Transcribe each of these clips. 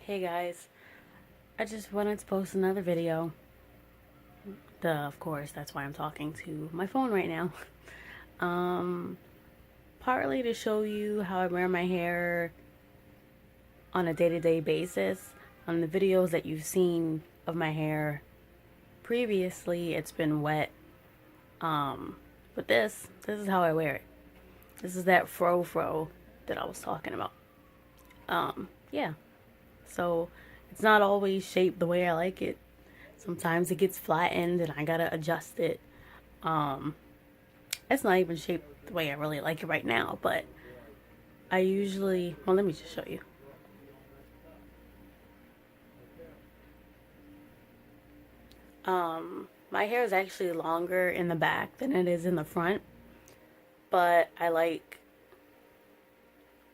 Hey guys, I just wanted to post another video. Duh, of course, that's why I'm talking to my phone right now. Um, Partly to show you how I wear my hair on a day-to-day basis. On the videos that you've seen of my hair previously, it's been wet. Um, but this is how I wear it. This is that fro that I was talking about. Yeah. So it's not always shaped the way I like it. Sometimes it gets flattened and I gotta adjust it. Um, it's not even shaped the way I really like it right now, but I usually, well, let me just show you. My hair is actually longer in the back than it is in the front, but I like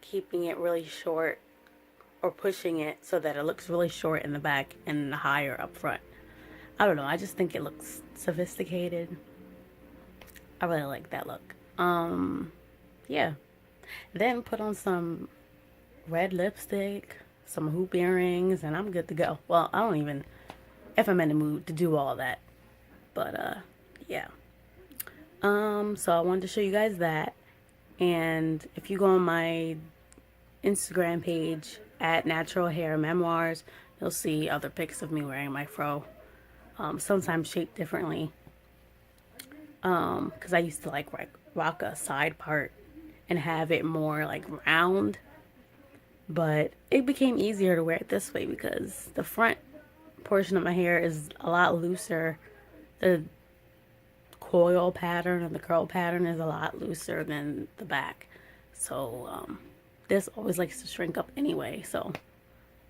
keeping it really short or pushing it so that it looks really short in the back and higher up front. I don't know, I just think it looks sophisticated. I really like that look. Yeah. Then put on some red lipstick, some hoop earrings, and I'm good to go. Well, I don't even, if I'm in the mood to do all that. But, yeah. So I wanted to show you guys that. And if you go on my Instagram page at Natural Hair Memoirs, you'll see other pics of me wearing my fro. Sometimes shaped differently. Because I used to like rock a side part and have it more like round. But it became easier to wear it this way because the front portion of my hair is a lot looser. The coil pattern and the curl pattern is a lot looser than the back. So this always likes to shrink up anyway. So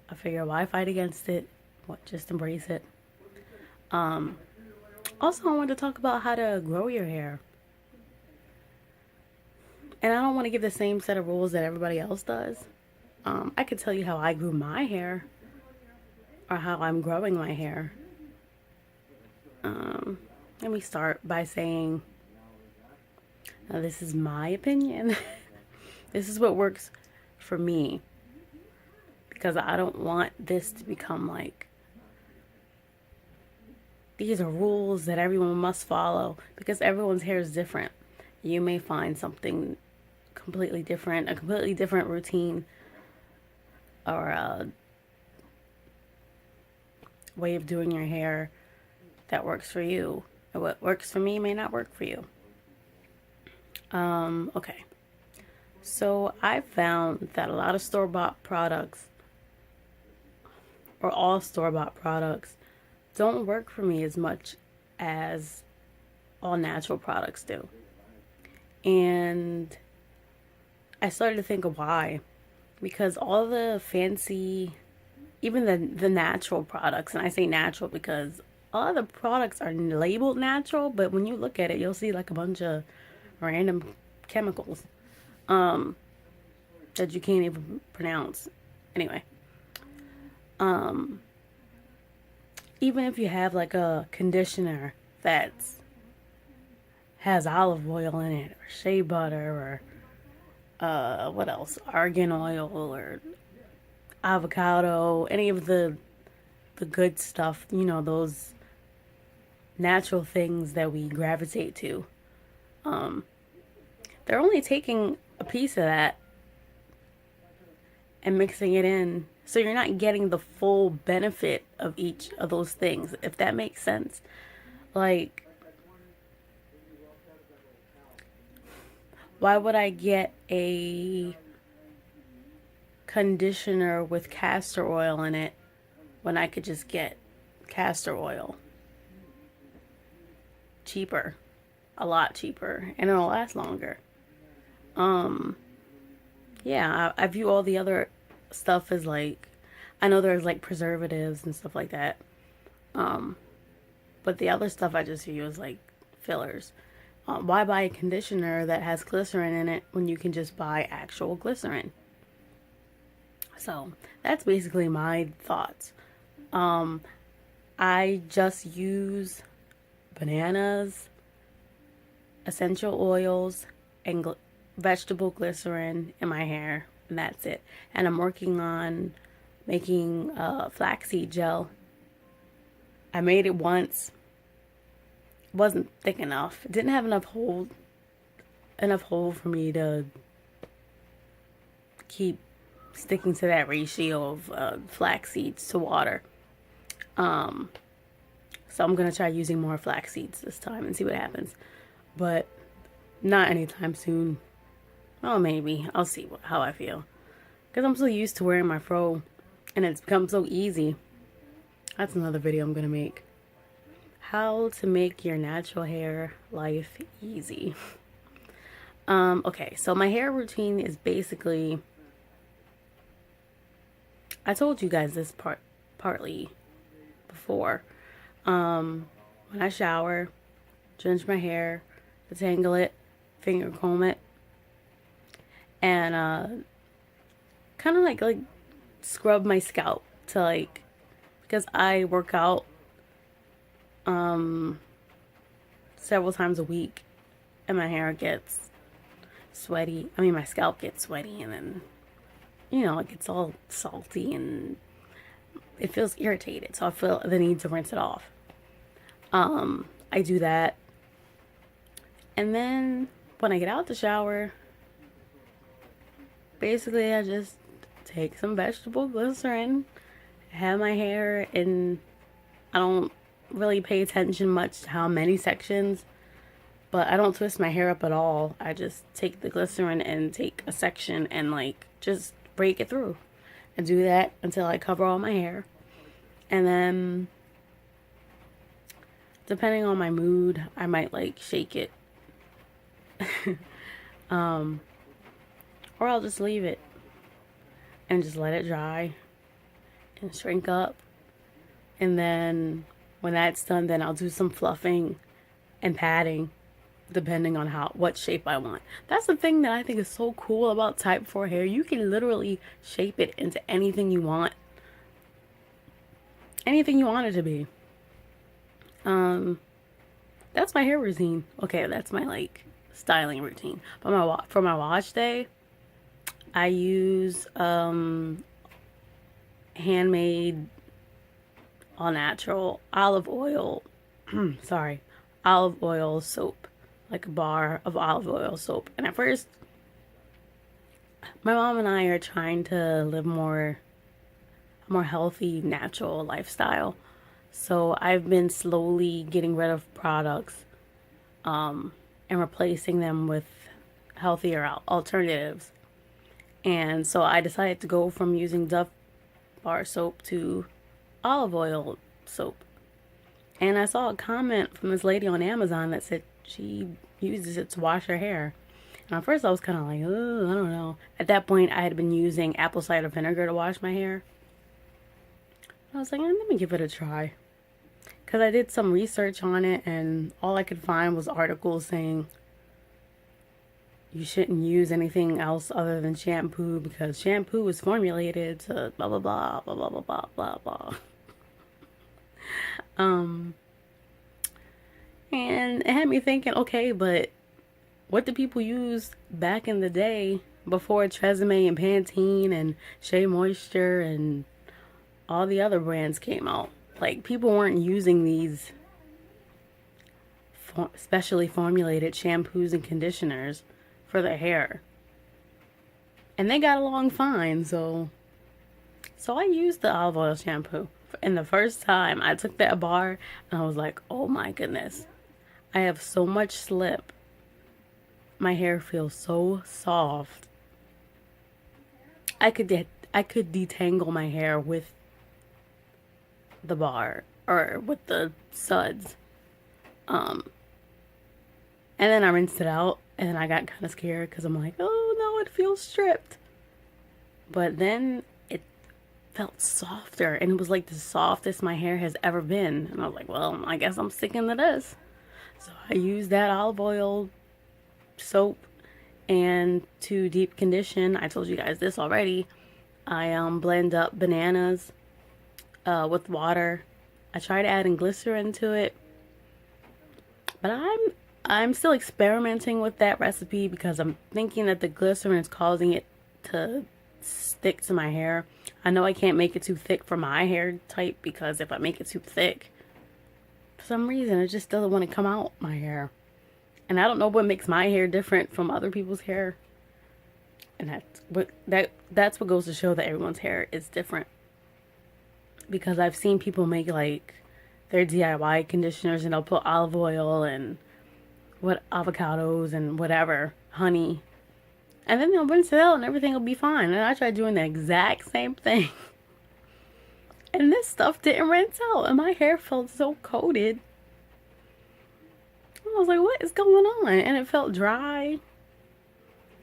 I figure why fight against it? What, just embrace it. Also, I wanted to talk about how to grow your hair. And I don't want to give the same set of rules that everybody else does. I could tell you how I grew my hair or how I'm growing my hair. Let me start by saying, now this is my opinion. This is what works for me. Because I don't want this to become like, these are rules that everyone must follow. Because everyone's hair is different. You may find something completely different, a completely different routine or a way of doing your hair that works for you. And what works for me may not work for you. Okay. So I found that a lot of store-bought products, or all store-bought products, don't work for me as much as all natural products do. And I started to think of why. Because all the fancy, even the natural products, and I say natural because all the products are labeled natural, but when you look at it, you'll see like a bunch of random chemicals that you can't even pronounce. Anyway, even if you have like a conditioner that's has olive oil in it or shea butter or what else, argan oil or avocado, any of the good stuff, you know, those natural things that we gravitate to. They're only taking a piece of that and mixing it in. So you're not getting the full benefit of each of those things, if that makes sense. Like, why would I get a conditioner with castor oil in it when I could just get castor oil? Cheaper. A lot cheaper. And it'll last longer. Yeah, I view all the other stuff as like, I know there's like preservatives and stuff like that. But the other stuff I just view as like fillers. Why buy a conditioner that has glycerin in it when you can just buy actual glycerin? So that's basically my thoughts. I just use bananas, essential oils, and vegetable glycerin in my hair, and that's it. And I'm working on making flaxseed gel. I made it once. It wasn't thick enough. It didn't have enough hold for me to keep sticking to that ratio of flax seeds to water. So I'm gonna try using more flax seeds this time and see what happens, but not anytime soon. Oh, maybe I'll see how I feel, because I'm so used to wearing my fro and it's become so easy. That's another video I'm gonna make. How to make your natural hair life easy. Okay, so my hair routine is basically, I told you guys this partly before. When I shower, drench my hair, detangle it, finger comb it, and kind of like scrub my scalp to because I work out several times a week and my hair gets sweaty. I mean, my scalp gets sweaty, and then it gets all salty and it feels irritated, so I feel the need to rinse it off. I do that, and then when I get out the shower, basically I just take some vegetable glycerin, have my hair, and I don't really pay attention much to how many sections, but I don't twist my hair up at all. I just take the glycerin and take a section and just break it through, and do that until I cover all my hair. And then depending on my mood, I might shake it or I'll just leave it and just let it dry and shrink up. And then when that's done, then I'll do some fluffing and padding depending on what shape I want. That's the thing that I think is so cool about type 4 hair. You can literally shape it into anything you want. Anything you want it to be. That's my hair routine. Okay, that's my styling routine. But for my wash day, I use handmade, all natural olive oil. Olive oil soap, like a bar of olive oil soap. And at first, my mom and I are trying to live a more healthy, natural lifestyle. So I've been slowly getting rid of products and replacing them with healthier alternatives. And so I decided to go from using Dove bar soap to olive oil soap. And I saw a comment from this lady on Amazon that said she uses it to wash her hair. And at first I was kind of oh, I don't know. At that point I had been using apple cider vinegar to wash my hair. I was like, let me give it a try. Because I did some research on it, and all I could find was articles saying you shouldn't use anything else other than shampoo because shampoo is formulated to blah blah blah blah blah blah blah blah. And it had me thinking, okay, but what did people use back in the day before Tresemme and Pantene and Shea Moisture and all the other brands came out? People weren't using these specially formulated shampoos and conditioners for their hair, and they got along fine. So I used the olive oil shampoo, and the first time I took that bar, and I was like, oh my goodness, I have so much slip. My hair feels so soft. I could detangle my hair with the bar or with the suds. And then I rinsed it out, and then I got kind of scared because I'm like, oh no, it feels stripped. But then it felt softer, and it was like the softest my hair has ever been. And I was like, well, I guess I'm sticking to this. So I used that olive oil soap, and to deep condition, I told you guys this already, I blend up bananas with water. I tried adding glycerin to it, but I'm still experimenting with that recipe because I'm thinking that the glycerin is causing it to stick to my hair. I know I can't make it too thick for my hair type, because if I make it too thick, for some reason it just doesn't want to come out my hair. And I don't know what makes my hair different from other people's hair. And that's what goes to show that everyone's hair is different. Because I've seen people make like their DIY conditioners and they'll put olive oil and avocados and whatever, honey. And then they'll rinse it out and everything will be fine. And I tried doing the exact same thing. And this stuff didn't rinse out. And my hair felt so coated. I was like, what is going on? And it felt dry,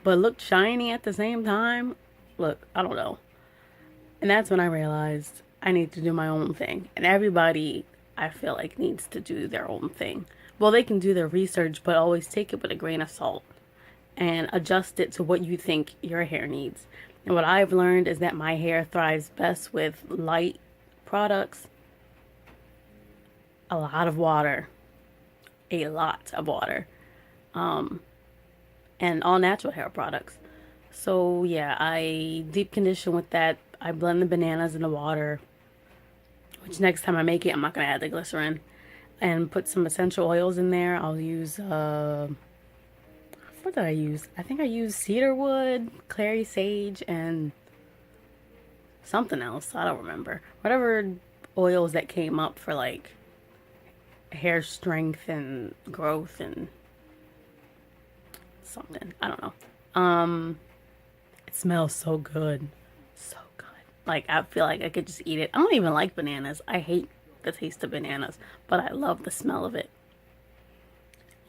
but looked shiny at the same time. Look, I don't know. And that's when I realized I need to do my own thing. And everybody, I feel like, needs to do their own thing. Well, they can do their research, but always take it with a grain of salt and adjust it to what you think your hair needs. And what I've learned is that my hair thrives best with light products, a lot of water, and all natural hair products. So yeah, I deep condition with that. I blend the bananas in the water, which next time I make it, I'm not going to add the glycerin, and put some essential oils in there. I'll use, what did I use? I think I used cedarwood, clary sage, and something else. I don't remember. Whatever oils that came up for like hair strength and growth and something. I don't know. It smells so good. So good. Like, I feel like I could just eat it. I don't even like bananas. I hate the taste of bananas, but I love the smell of it.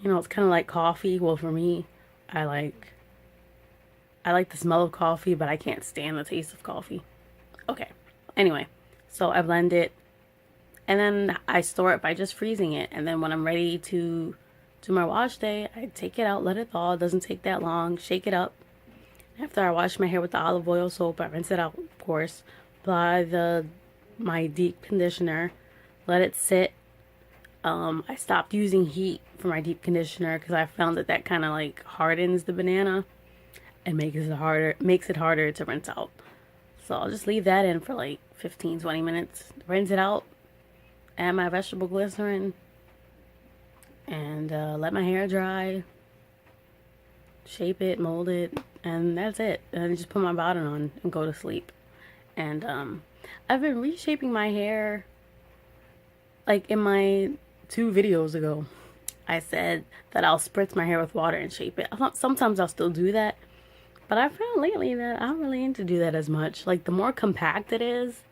You know, it's kind of like coffee. Well, for me, I like the smell of coffee, but I can't stand the taste of coffee. Okay. Anyway, so I blend it, and then I store it by just freezing it. And then when I'm ready to do my wash day, I take it out, let it thaw. It doesn't take that long. Shake it up. After I wash my hair with the olive oil soap, I rinse it out, of course. Apply my deep conditioner. Let it sit. I stopped using heat for my deep conditioner because I found that kind of like hardens the banana and makes it harder to rinse out. So I'll just leave that in for like 15-20 minutes. Rinse it out. Add my vegetable glycerin. And let my hair dry. Shape it, mold it, and that's it. And just put my bonnet on and go to sleep. And I've been reshaping my hair. Like in my 2 videos ago, I said that I'll spritz my hair with water and shape it. Sometimes I'll still do that, but I found lately that I don't really need to do that as much. Like, the more compact it is,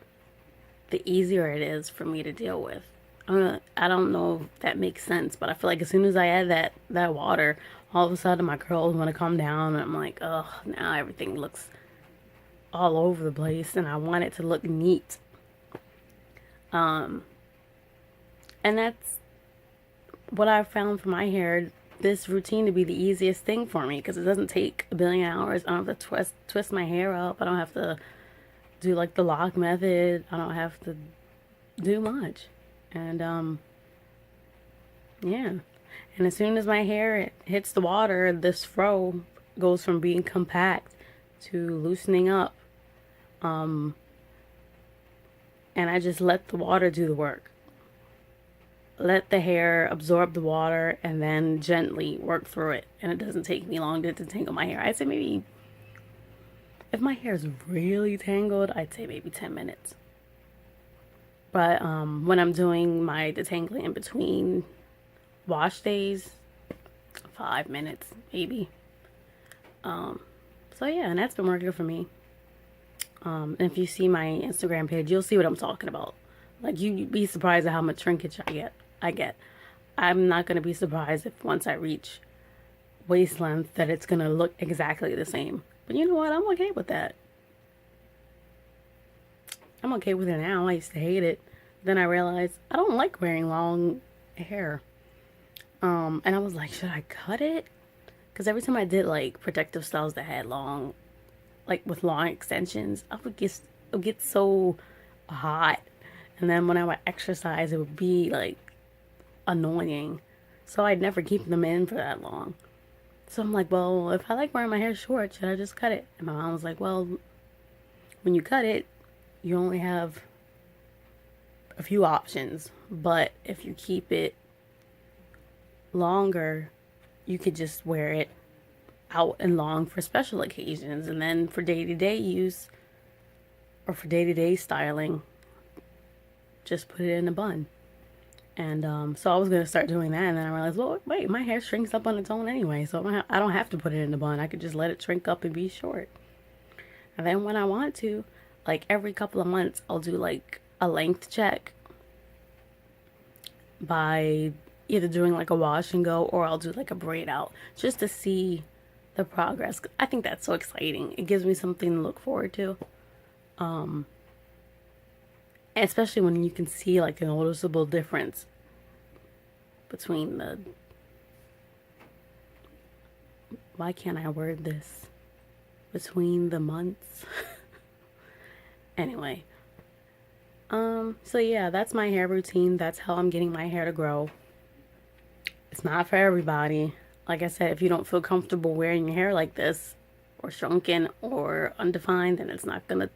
the easier it is for me to deal with. I don't know if that makes sense, but I feel like as soon as I add that water, all of a sudden my curls want to come down, and I'm like, ugh, now everything looks all over the place, and I want it to look neat. And that's what I found for my hair, this routine to be the easiest thing for me, because it doesn't take a billion hours. I don't have to twist my hair up. I don't have to do like the lock method. I don't have to do much. And yeah. And as soon as my hair hits the water, this fro goes from being compact to loosening up. And I just let the water do the work. Let the hair absorb the water and then gently work through it. And it doesn't take me long to detangle my hair. I'd say maybe, if my hair is really tangled, I'd say maybe 10 minutes. But when I'm doing my detangling in between wash days, 5 minutes maybe. So yeah, and that's been working for me. And if you see my Instagram page, you'll see what I'm talking about. Like, you'd be surprised at how much shrinkage I get. I'm not going to be surprised if once I reach waist length that it's going to look exactly the same. But you know what? I'm okay with that. I'm okay with it now. I used to hate it. Then I realized I don't like wearing long hair. And I was like, should I cut it? Because every time I did like protective styles that had long, like with long extensions, I would get so hot. And then when I would exercise, it would be like annoying. So I'd never keep them in for that long. So I'm like, well, if I like wearing my hair short, should I just cut it? And my mom was like, well, when you cut it, you only have a few options. But if you keep it longer, you could just wear it out and long for special occasions, and then for day-to-day use or for day-to-day styling, just put it in a bun. And so I was gonna start doing that, and then I realized, well, wait, my hair shrinks up on its own anyway, so I don't have to put it in a bun. I could just let it shrink up and be short. And then when I want to, like every couple of months, I'll do like a length check by either doing like a wash and go, or I'll do like a braid out just to see the progress. I think that's so exciting. It gives me something to look forward to. Especially when you can see like a noticeable difference between the, why can't I word this, between the months. Anyway, so yeah, that's my hair routine. That's how I'm getting my hair to grow. It's not for everybody. Like I said, if you don't feel comfortable wearing your hair like this, or shrunken or undefined, then it's not gonna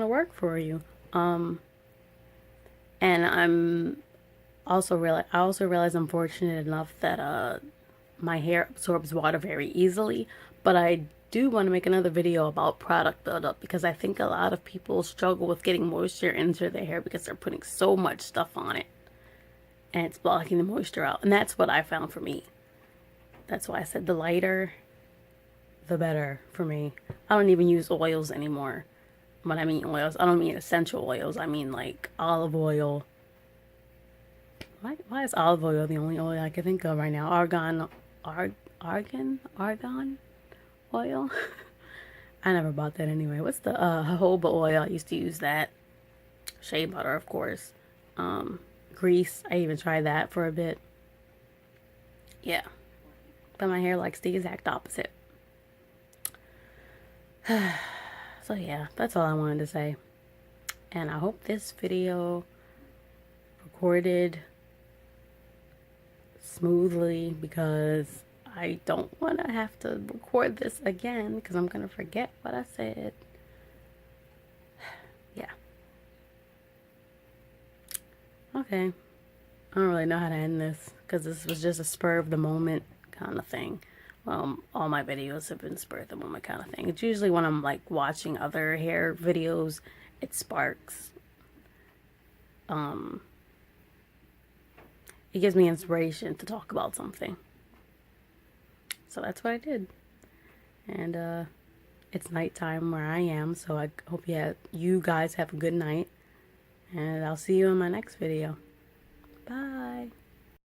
work for you. And I also realize I'm fortunate enough that my hair absorbs water very easily, but I do want to make another video about product buildup, because I think a lot of people struggle with getting moisture into their hair because they're putting so much stuff on it and it's blocking the moisture out. And that's what I found for me. That's why I said the lighter, the better for me. I don't even use oils anymore. When I mean oils, I don't mean essential oils. I mean like olive oil. Why is olive oil the only oil I can think of right now? Argan oil. I never bought that anyway. What's the jojoba oil? I used to use that. Shea butter, of course. Grease. I even tried that for a bit. Yeah. But my hair likes the exact opposite. So yeah, that's all I wanted to say. And I hope this video recorded smoothly, because I don't want to have to record this again because I'm going to forget what I said. Yeah. Okay. I don't really know how to end this because this was just a spur of the moment kind of thing. Well, all my videos have been spur of the moment kind of thing. It's usually when I'm like watching other hair videos, it sparks. It gives me inspiration to talk about something. So that's what I did. And it's nighttime where I am, so I hope you guys have a good night. And I'll see you in my next video. Bye.